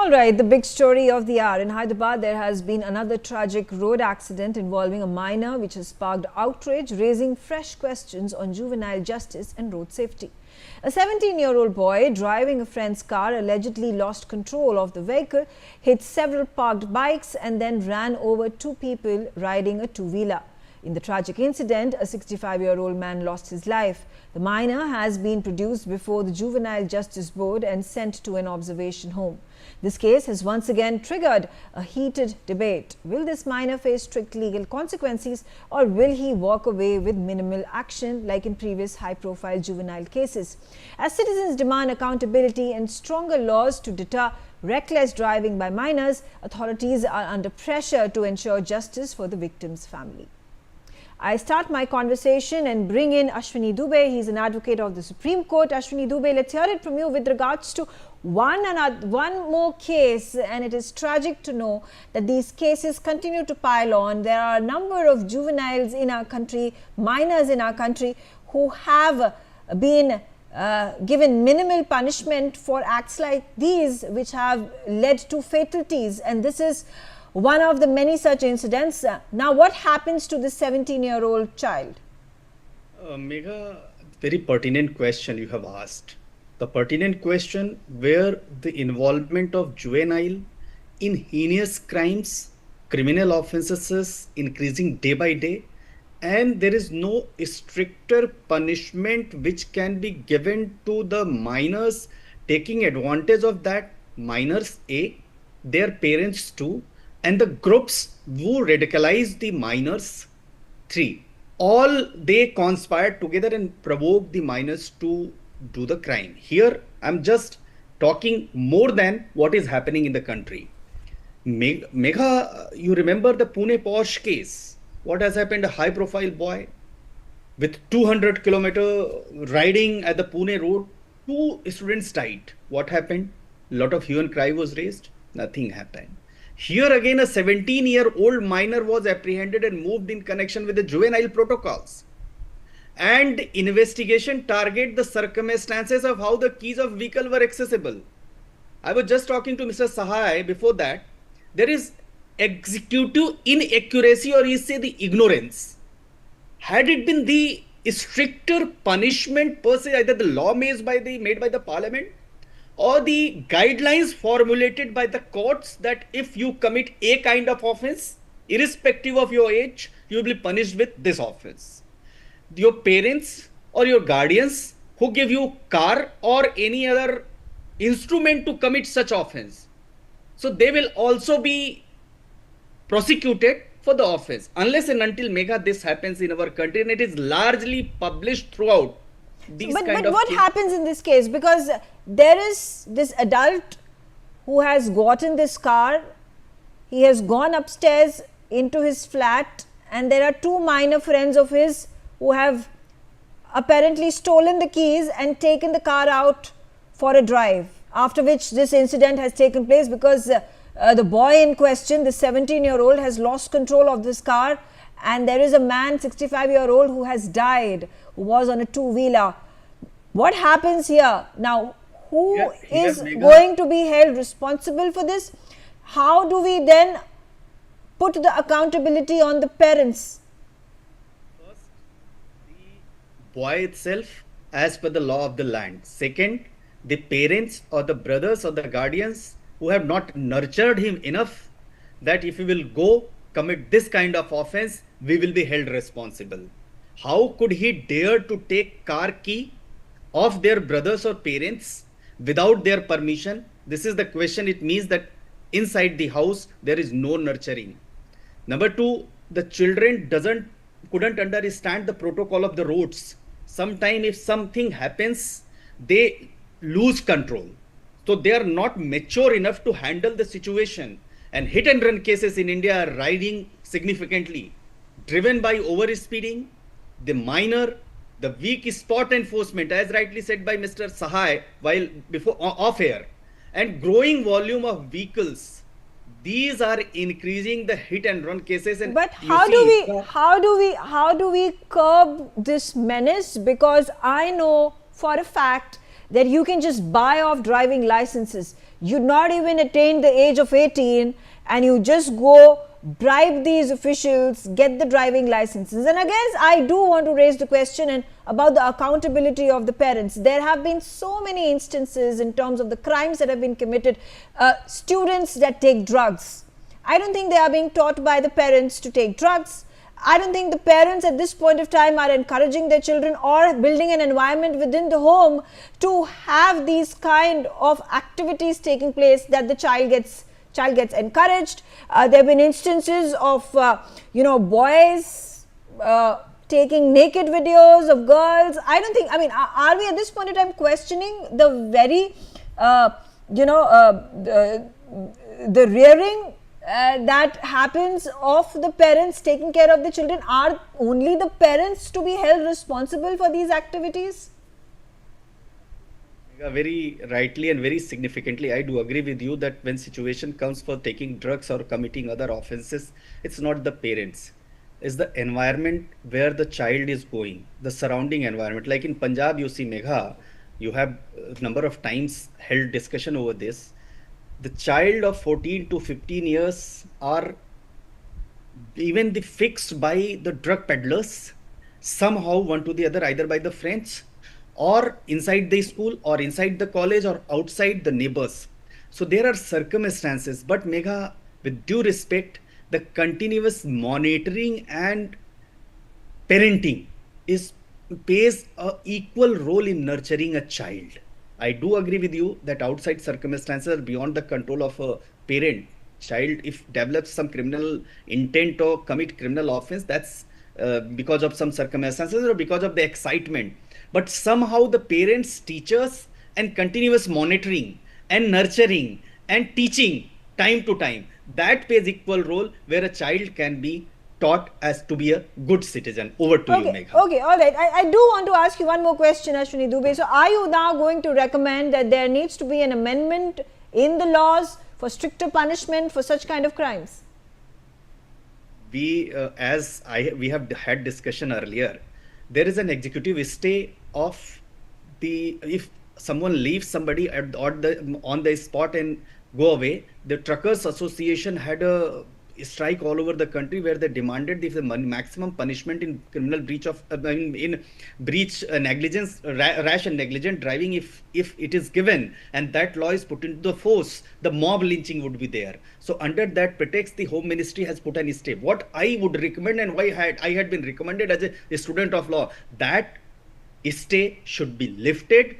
All right, the big story of the hour. In Hyderabad, there has been another tragic road accident involving a minor which has sparked outrage, raising fresh questions on juvenile justice and road safety. A 17-year-old boy driving a friend's car allegedly lost control of the vehicle, hit several parked bikes and then ran over two people riding a two-wheeler. In the tragic incident, a 65-year-old man lost his life. The minor has been produced before the Juvenile Justice Board and sent to an observation home. This case has once again triggered a heated debate. Will this minor face strict legal consequences, or will he walk away with minimal action like in previous high-profile juvenile cases? As citizens demand accountability and stronger laws to deter reckless driving by minors, authorities are under pressure to ensure justice for the victim's family. I start my conversation and bring in Ashwini Dubey. He's an advocate of the Supreme Court. Ashwini Dubey, let's hear it from you with regards to one more case, and it is tragic to know that these cases continue to pile on. There are a number of juveniles in our country, minors in our country, who have been given minimal punishment for acts like these, which have led to fatalities, and this is one of the many such incidents. Now, what happens to this 17-year-old child? Megha, very pertinent question you have asked. The pertinent question where the involvement of juvenile in heinous crimes, criminal offences increasing day by day, and there is no stricter punishment which can be given to the minors, taking advantage of that minors A, their parents too, and the groups who radicalize the minors 3. All they conspired together and provoked the minors to do the crime. Here, I'm just talking more than what is happening in the country. Megha, you remember the Pune Posh case? What has happened? A high-profile boy with 200-kilometer riding at the Pune road. 2 students died. What happened? A lot of hue and cry was raised. Nothing happened. Here again, a 17-year-old minor was apprehended and moved in connection with the juvenile protocols. And investigation target the circumstances of how the keys of vehicle were accessible. I was just talking to Mr. Sahai before that. There is executive inaccuracy, or you say the ignorance. Had it been the stricter punishment per se, either the law made by the parliament, or the guidelines formulated by the courts that if you commit a kind of offense, irrespective of your age, you will be punished with this offense. Your parents or your guardians who give you car or any other instrument to commit such offense, so they will also be prosecuted for the offense. Unless and until, Megha, this happens in our country, and it is largely published throughout. But what happens in this case? Because there is this adult who has gotten this car, he has gone upstairs into his flat, and there are 2 minor friends of his who have apparently stolen the keys and taken the car out for a drive, after which this incident has taken place, because the boy in question, the 17-year-old, has lost control of this car, and there is a man, 65-year-old, who has died, who was on a two-wheeler. What happens here? Now, who is going to be held responsible for this? How do we then put the accountability on the parents? First, the boy itself, as per the law of the land. Second, the parents or the brothers or the guardians who have not nurtured him enough that if he will go commit this kind of offense, we will be held responsible. How could he dare to take car key of their brothers or parents without their permission? This is the question. It means that inside the house there is no nurturing. Number 2, the children couldn't understand the protocol of the roads. Sometimes if something happens, they lose control. So they are not mature enough to handle the situation. And hit and run cases in India are rising significantly, driven by over speeding, the minor, the weak spot enforcement, as rightly said by Mr. Sahai while before off air, and growing volume of vehicles. These are increasing the hit and run cases. And but how do we curb this menace? Because I know for a fact that you can just buy off driving licenses. You not even attain the age of 18 and you just go bribe these officials, get the driving licenses. And again, I do want to raise the question and about the accountability of the parents. There have been so many instances in terms of the crimes that have been committed. Students that take drugs, I don't think they are being taught by the parents to take drugs. I don't think the parents at this point of time are encouraging their children or building an environment within the home to have these kind of activities taking place that the child gets encouraged. There have been instances of boys taking naked videos of girls. I don't think, I mean, are we at this point in time questioning the very the rearing that happens of the parents taking care of the children? Are only the parents to be held responsible for these activities? Very rightly and very significantly, I do agree with you that when situation comes for taking drugs or committing other offenses, it's not the parents, it's the environment where the child is going, the surrounding environment. Like in Punjab, you see, Megha, you have a number of times held discussion over this. The child of 14 to 15 years are even the fixed by the drug peddlers, somehow one to the other, either by the friends or inside the school or inside the college or outside the neighbors. So there are circumstances, but Megha, with due respect, the continuous monitoring and parenting plays a equal role in nurturing a child. I do agree with you that outside circumstances are beyond the control of a parent. Child, if develops some criminal intent or commit criminal offense, that's because of some circumstances or because of the excitement. But somehow the parents, teachers, and continuous monitoring and nurturing and teaching time to time, that plays equal role where a child can be taught as to be a good citizen. Over to you, Megha. Okay, all right. I do want to ask you one more question, Ashwini Dubey. So are you now going to recommend that there needs to be an amendment in the laws for stricter punishment for such kind of crimes? We have had discussion earlier, there is an executive stay of if someone leaves somebody on the spot and go away. The Truckers Association had a strike all over the country where they demanded the maximum punishment in criminal breach of negligence, rash and negligent driving. If it is given and that law is put into the force, the mob lynching would be there. So under that pretext, the Home Ministry has put an stay. What I would recommend, and why I had been recommended as a student of law, that stay should be lifted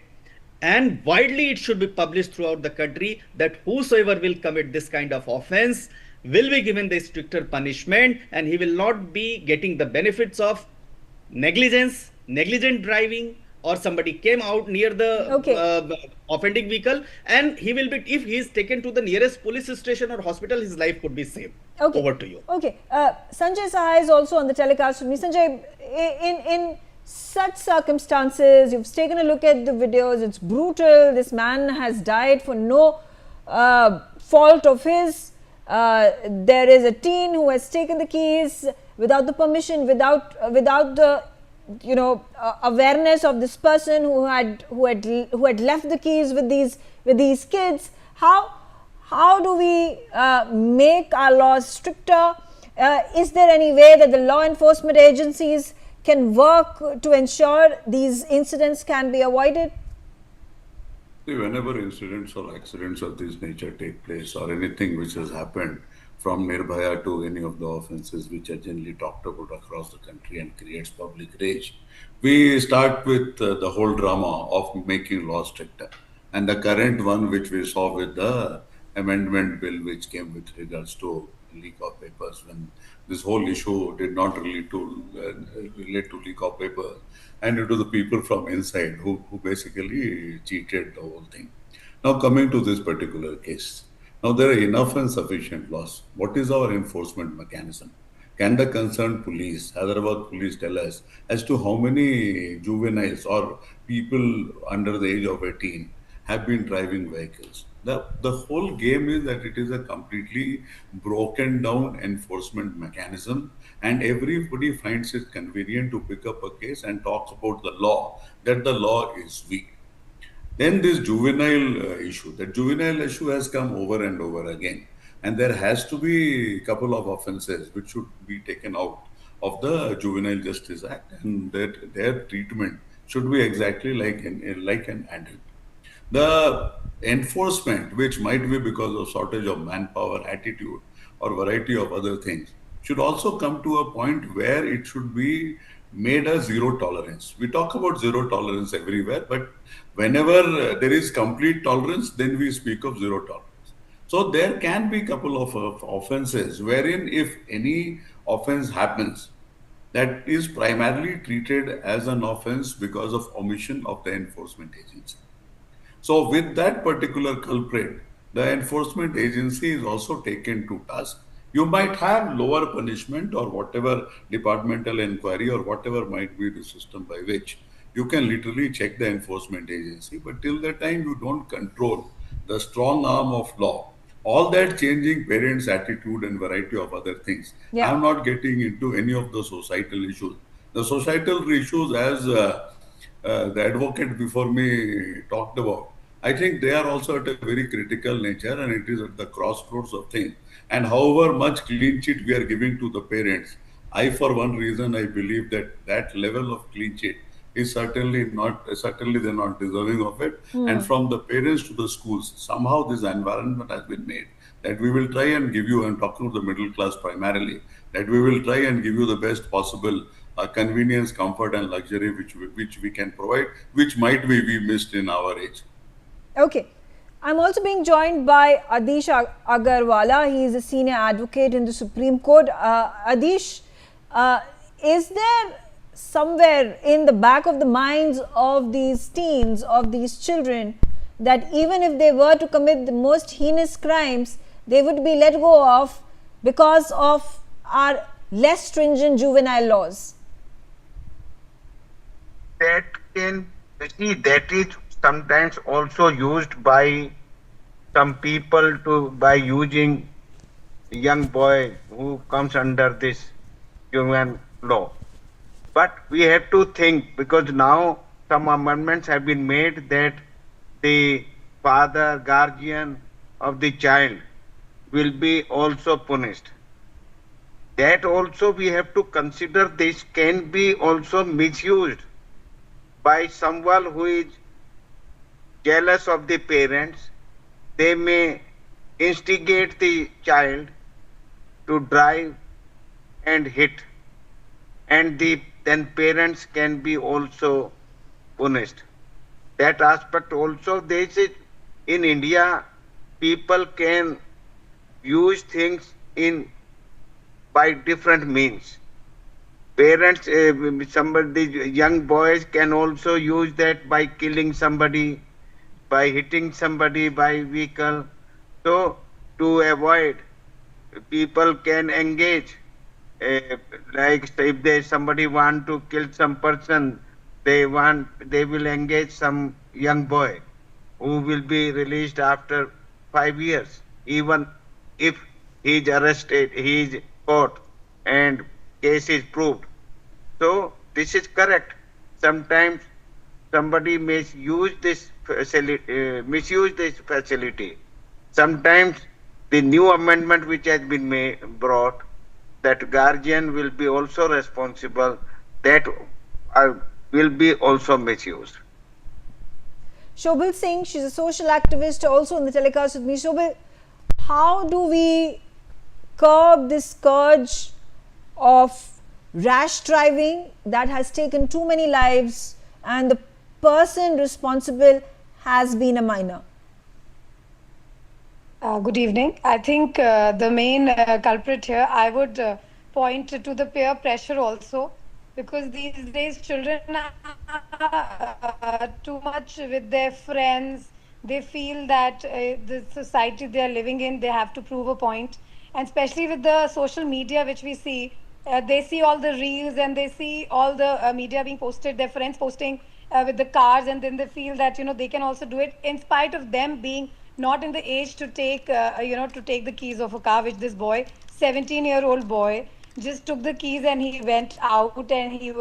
and widely it should be published throughout the country, that whosoever will commit this kind of offense will be given the stricter punishment, and he will not be getting the benefits of negligence, negligent driving, or somebody came out near the offending vehicle, and he will be, if he is taken to the nearest police station or hospital, his life could be saved. Over to you. Okay. Sanjay Saha is also on the telecast with me. Sanjay, in such circumstances, you've taken a look at the videos, it's brutal. This man has died for no fault of his. There is a teen who has taken the keys without the permission, without the awareness of this person who had left the keys with these kids. How do we make our laws stricter? Is there any way that the law enforcement agencies can work to ensure these incidents can be avoided? See, whenever incidents or accidents of this nature take place, or anything which has happened, from Nirbhaya to any of the offenses which are generally talked about across the country and creates public rage, we start with the whole drama of making laws stricter. And the current one which we saw with the amendment bill which came with regards to leak of papers, when this whole issue did not relate to leak of papers, and it was the people from inside who basically cheated the whole thing. Now coming to this particular case, now there are enough and sufficient laws. What is our enforcement mechanism? Can the concerned police, Hyderabad police, tell us as to how many juveniles or people under the age of 18 have been driving vehicles? The whole game is that it is a completely broken down enforcement mechanism, and everybody finds it convenient to pick up a case and talks about the law, that the law is weak. Then this juvenile issue, that juvenile issue has come over and over again. And there has to be a couple of offenses which should be taken out of the Juvenile Justice Act, and that their treatment should be exactly like an adult. The enforcement, which might be because of shortage of manpower, attitude, or variety of other things, should also come to a point where it should be made a zero tolerance. We talk about zero tolerance everywhere, but whenever there is complete tolerance, then we speak of zero tolerance. So there can be a couple of offenses wherein if any offense happens, that is primarily treated as an offense because of omission of the enforcement agency. So with that particular culprit, the enforcement agency is also taken to task. You might have lower punishment or whatever departmental inquiry or whatever might be the system by which you can literally check the enforcement agency. But till the time you don't control the strong arm of law, all that changing parents' attitude and variety of other things. Yeah. I'm not getting into any of the societal issues. The societal issues, as the advocate before me talked about, I think they are also at a very critical nature, and it is at the crossroads of things. And however much clean sheet we are giving to the parents, I, for one reason, I believe that that level of clean sheet is certainly they're not deserving of it. And from the parents to the schools, somehow this environment has been made that we will try and give you, I'm talking to the middle class primarily, that we will try and give you the best possible convenience, comfort, and luxury which we can provide, which might be we missed in our age. Okay. I'm also being joined by Adish Agarwala. He is a senior advocate in the Supreme Court. Adish, is there somewhere in the back of the minds of these teens, of these children, that even if they were to commit the most heinous crimes, they would be let go of because of our less stringent juvenile laws? That can see, that is sometimes also used by some people by using young boy who comes under this human law. But we have to think, because now some amendments have been made that the father, guardian of the child will be also punished. That also we have to consider, this can be also misused by someone who is jealous of the parents. They may instigate the child to drive and hit, and then parents can be also punished. That aspect also, this is in India, people can use things by different means. Parents, young boys can also use that by killing somebody, by hitting somebody by vehicle. So to avoid, people can engage, like if somebody want to kill some person, they will engage some young boy who will be released after 5 years, even if he is arrested, he is caught and case is proved. So this is correct. Sometimes somebody misuse this facility. Sometimes the new amendment which has been brought, that guardian will be also responsible, that will be also misused. Shobhil Singh, she's a social activist, also in the telecast with me. Shobhil, how do we curb this scourge of rash driving that has taken too many lives, and the person responsible has been a minor? Good evening. I think the main culprit here, I would point to the peer pressure also, because these days children are too much with their friends. They feel that the society they are living in, they have to prove a point. And especially with the social media which we see, they see all the reels and they see all the media being posted, their friends posting with the cars, and then they feel that they can also do it, in spite of them being not in the age to take to take the keys of a car, which this boy, 17-year-old boy, just took the keys and he went out, and he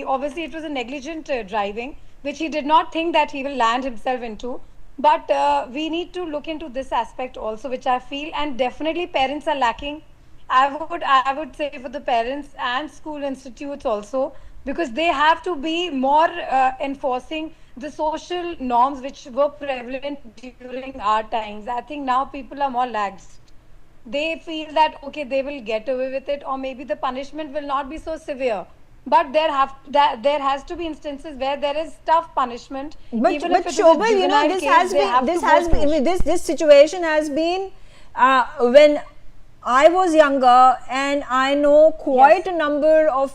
obviously, it was a negligent driving. which he did not think that he will land himself into. But we need to look into this aspect also, which I feel, and definitely parents are lacking. I would say for the parents and school institutes also, because they have to be more enforcing the social norms which were prevalent during our times. I think now people are more lax. They feel that okay, they will get away with it, or maybe the punishment will not be so severe. But there has to be instances where there is tough punishment, even But if it is a Shobal, juvenile this case, has they been have this to has go been through. this situation has been when I was younger, and I know quite Yes. a number of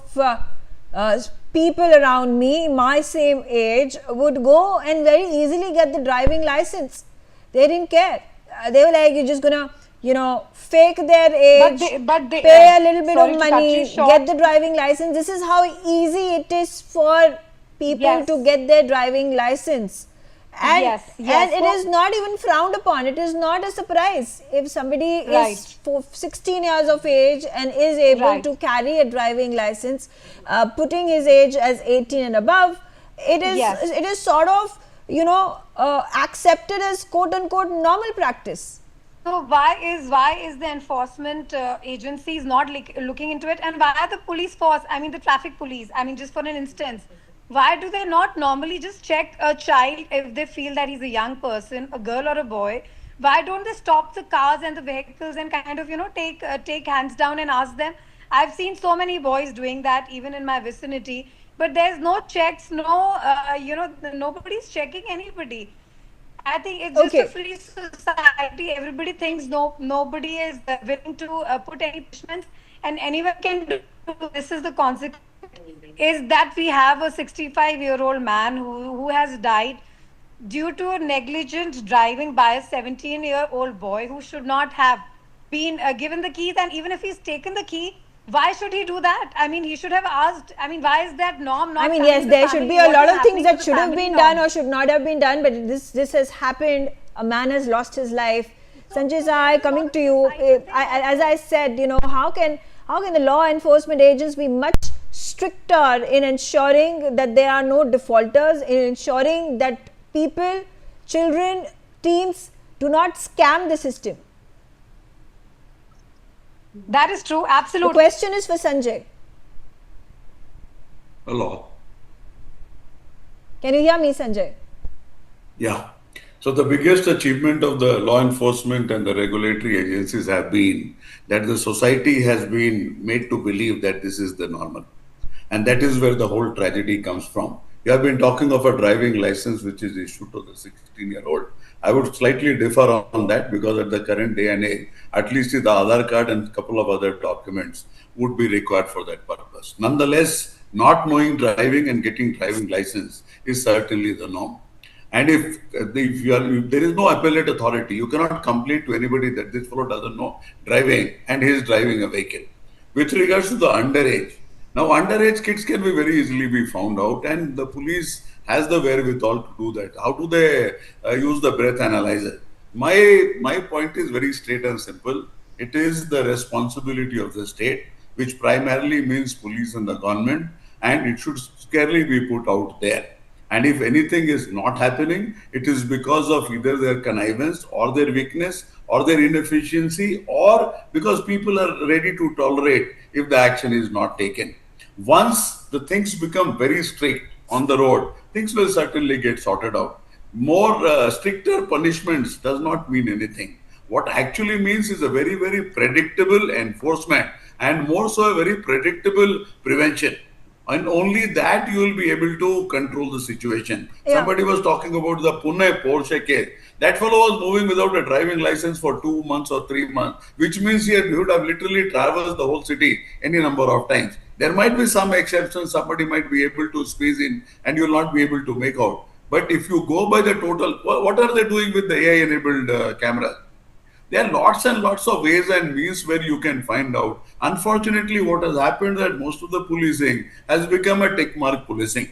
people around me, my same age, would go and very easily get the driving license. They didn't care. They were like, you're just gonna, fake their age, But they pay a little bit sorry of to cut you money, short. get the driving license. This is how easy it is for people to Yes. get their driving license. And Yes. it is not even frowned upon. It is not a surprise if somebody is Right. for 16 years of age and is able Right. to carry a driving license, putting his age as 18 and above. Yes. It is sort of accepted as quote unquote normal practice. So why is the enforcement agencies not looking into it, and why are the police force? I mean, the traffic police. I mean, just for an instance, why do they not normally just check a child if they feel that he's a young person, a girl or a boy? Why don't they stop the cars and the vehicles and kind of take hands down and ask them? I've seen so many boys doing that even in my vicinity, but there's no checks, no nobody's checking anybody. I think it's just a Okay. free society. Everybody thinks nobody is willing to put any punishments, and anyone can do. This is the consequence. Is that we have a 65-year-old man who has died due to negligent driving by a 17-year-old boy who should not have been given the keys. And even if he's taken the key, why should he do that? I mean, he should have asked. I mean, why is that norm not I mean, coming yes, to the there should family? be a What lot is of things happening to that the should have family been norm? done or should not have been done, but this has happened. A man has lost his life. Sanjay Sai, coming to you, as I said, how can the law enforcement agents be much stricter in ensuring that there are no defaulters, in ensuring that people, children, teens do not scam the system? That is true. The Absolutely. question is for Sanjay. Hello. Can you hear me, Sanjay? Yeah. So the biggest achievement of the law enforcement and the regulatory agencies have been that the society has been made to believe that this is the normal. And that is where the whole tragedy comes from. You have been talking of a driving license which is issued to the 16-year-old. I would slightly differ on that because at the current day and age, at least the Aadhaar card and a couple of other documents would be required for that purpose. Nonetheless, not knowing driving and getting driving license is certainly the norm. And if there is no appellate authority, you cannot complain to anybody that this fellow doesn't know driving and he is driving a vehicle. With regards to the underage, now underage kids can be very easily be found out, and the police has the wherewithal to do that. How do they use the breath analyzer? My point is very straight and simple. It is the responsibility of the state, which primarily means police and the government, and it should squarely be put out there. And if anything is not happening, it is because of either their connivance or their weakness or their inefficiency, or because people are ready to tolerate if the action is not taken. Once the things become very strict on the road, things will certainly get sorted out. More stricter punishments does not mean anything. What actually means is a very, very predictable enforcement, and more so a very predictable prevention. And only that you will be able to control the situation. Yeah. Somebody was talking about the Pune Porsche case. That fellow was moving without a driving license for 2 months or 3 months, which means he would have literally traversed the whole city any number of times. There might be some exceptions, somebody might be able to squeeze in and you will not be able to make out. But if you go by the total, what are they doing with the AI enabled camera? There are lots and lots of ways and means where you can find out. Unfortunately, what has happened that most of the policing has become a tick mark policing.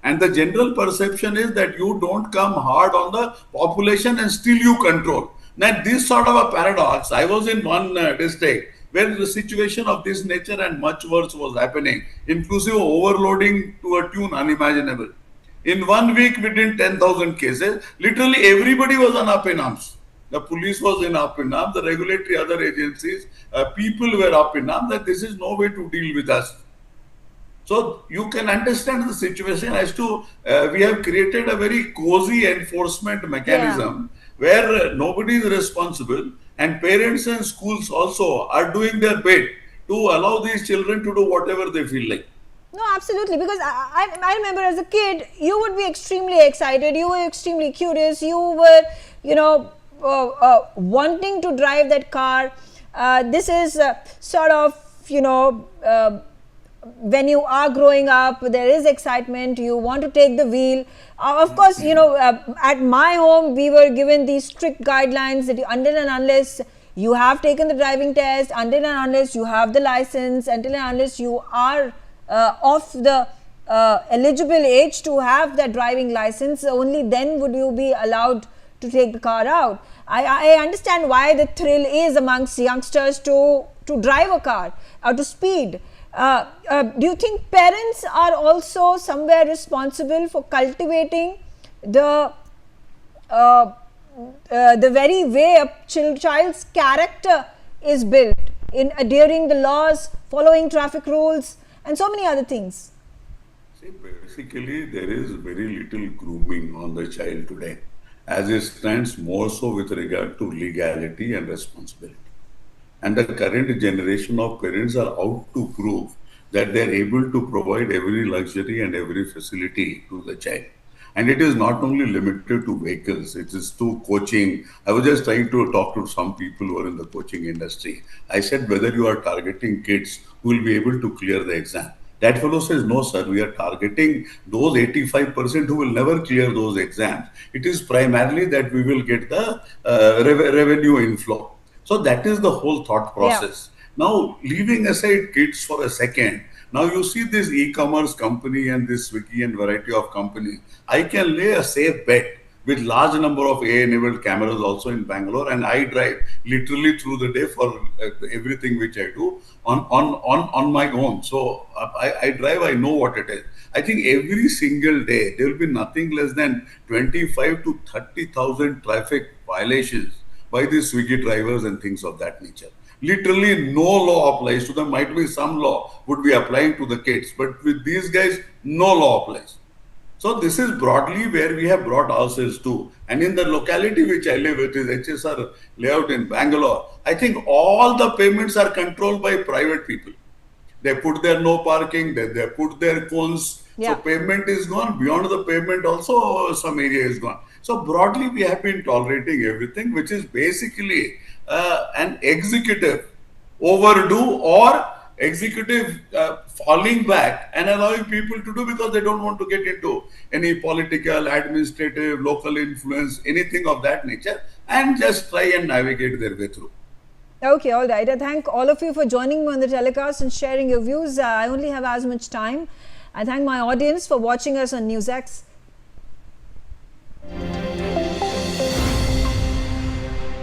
And the general perception is that you don't come hard on the population and still you control. Now, this sort of a paradox, I was in one district where the situation of this nature and much worse was happening, inclusive of overloading to a tune unimaginable. In 1 week, we did 10,000 cases. Literally everybody was on up in arms. The police was in up in arms, the regulatory other agencies, people were up in arms that this is no way to deal with us. So you can understand the situation as to we have created a very cozy enforcement mechanism where nobody is responsible, and parents and schools also are doing their bit to allow these children to do whatever they feel like. No, absolutely. Because I remember as a kid, you would be extremely excited. You were extremely curious. You were, wanting to drive that car. This is sort of, when you are growing up, there is excitement. You want to take the wheel. Of course, at my home, we were given these strict guidelines that until and unless you have taken the driving test, until and unless you have the license, until and unless you are of the eligible age to have that driving license, only then would you be allowed to take the car out. I understand why the thrill is amongst youngsters to drive a car or to speed. Do you think parents are also somewhere responsible for cultivating the very way a child's character is built in adhering the laws, following traffic rules, and so many other things? See, basically, there is very little grooming on the child today, as it stands more so with regard to legality and responsibility. And the current generation of parents are out to prove that they are able to provide every luxury and every facility to the child. And it is not only limited to vehicles, it is to coaching. I was just trying to talk to some people who are in the coaching industry. I said, whether you are targeting kids who will be able to clear the exam. That fellow says, no, sir, we are targeting those 85% who will never clear those exams. It is primarily that we will get the revenue inflow. So that is the whole thought process. Yeah. Now, leaving aside kids for a second, now you see this e-commerce company and this Swiggy and variety of companies. I can lay a safe bet with large number of AI-enabled cameras also in Bangalore, and I drive literally through the day for everything which I do on my own. So I drive, I know what it is. I think every single day there will be nothing less than 25 to 30,000 traffic violations by the Swiggy drivers and things of that nature. Literally no law applies to them. Might be some law would be applying to the kids, but with these guys, no law applies. So this is broadly where we have brought ourselves to. And in the locality which I live, it is HSR layout in Bangalore. I think all the payments are controlled by private people. They put their no parking, they put their cones. Yeah. So payment is gone. Beyond the payment also some area is gone. So broadly we have been tolerating everything, which is basically an executive overdue or executive falling back and allowing people to do because they don't want to get into any political, administrative, local influence, anything of that nature, and just try and navigate their way through. Okay, all right. I thank all of you for joining me on the telecast and sharing your views. I only have as much time. I thank my audience for watching us on NewsX.